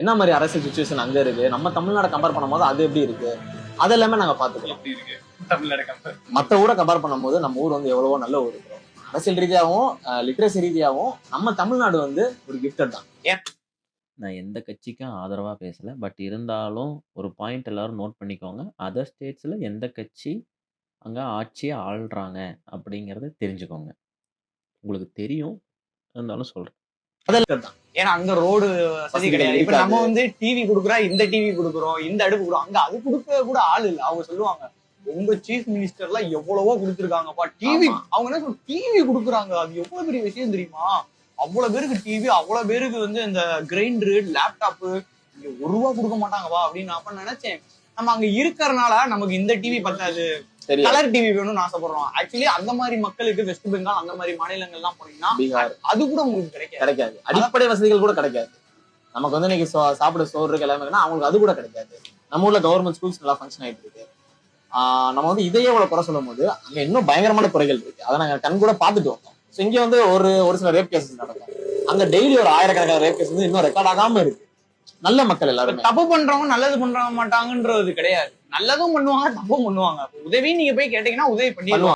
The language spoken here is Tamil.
என்ன மாதிரி அரசியல் சுச்சுவேஷன் அங்க இருக்கு, நம்ம தமிழ்நாடு கம்பேர் பண்ணும்போது அது எப்படி இருக்கு, அது எல்லாமே நாங்க பாத்துக்கலாம். மத்த ஊரை கம்பேர் பண்ணும்போது நம்ம ஊர் வந்து எவ்வளவோ நல்ல ஊர் இருக்கும். அரசியல் ரீதியாகவும் லிட்ரேசி ரீதியாகவும் நம்ம தமிழ்நாடு வந்து ஒரு கிஃப்டட் தான். நான் எந்த கட்சிக்கும் ஆதரவா பேசல. பட் இருந்தாலும் ஒரு பாயிண்ட் எல்லாரும் நோட் பண்ணிக்கோங்க. அதர் ஸ்டேட்ஸ்ல எந்த கட்சி அங்க ஆட்சிய ஆள்றாங்க அப்படிங்கிறத தெரிஞ்சுக்கோங்க. உங்களுக்கு தெரியும். இருந்தாலும் சொல்றேன். அதெல்லாம் தான். ஏன்னா அங்க ரோடு வசதி வசதிகள் கிடையாது. இப்ப இருக்காது. நம்ம வந்து டிவி குடுக்குறா, இந்த டிவி குடுக்குறோம், இந்த அடுப்பு குடுக்குறோம். அங்க அது குடுக்க கூட ஆள் இல்ல. அவங்க சொல்லுவாங்க, உங்க சீஃப் மினிஸ்டர்லாம் எவ்வளவோ குடுத்துருக்காங்கப்பா. டிவி ஆமா. அவங்க என்ன சொல்ற டிவி குடுக்குறாங்க. அது எவ்வளவு பெரிய விஷயம் தெரியுமா? அவ்வளவு பேருக்கு டிவி, அவ்வளவு பேருக்கு வந்து இந்த கிரைண்டரு, லேப்டாப் இங்க ₹1 குடுக்க மாட்டாங்கப்பா அப்படின்னு நான் அப்ப நினைச்சேன். நம்ம அங்க இருக்கறனால நமக்கு இந்த டிவி பத்தாது. தெரியாது. கலர் டிவி வேணும்னு ஆசைப்படுறோம். ஆக்சுவலி அந்த மாதிரி மக்களுக்கு வெஸ்ட் பெங்கால் அந்த மாதிரி மாநிலங்கள்லாம் போனீங்கன்னா பீகார் அது கூட உங்களுக்கு கிடைக்காது. கிடைக்காது. அடிப்படை வசதிகள் கூட கிடைக்காது. நமக்கு வந்து இன்னைக்கு சாப்பிட சோறு இருக்கு எல்லாமே இருக்குன்னா அவங்களுக்கு அது கூட கிடைக்காது. நம்ம ஊர்ல கவர்மெண்ட் ஸ்கூல்ஸ் நல்லா ஃபங்க்ஷன் ஆயிட்டு இருக்கு. நம்ம வந்து இதையே இவ்வளவு குறை சொல்லும் போது அங்க இன்னும் பயங்கரமான குறைகள் இருக்கு. அதை நாங்க கண் கூட பாத்துட்டு வந்தோம். இங்க வந்து ஒரு சில ரேப் கேசஸ் நடக்கும். அங்க டெய்லி ஒரு 1000கணக்கான ரேப் கேசஸ் வந்து இன்னும் ரெக்கார்ட் ஆகாம இருக்கு. நல்ல மக்கள் எல்லாருமே. தப்பு பண்றவங்க நல்லது பண்ற மாட்டாங்கன்றது கிடையாது. நல்லதும் பண்ணுவாங்க, தப்பும் பண்ணுவாங்க. உதவி நீங்க போய் கேட்டீங்கன்னா உதவி பண்ணிடுவாங்க.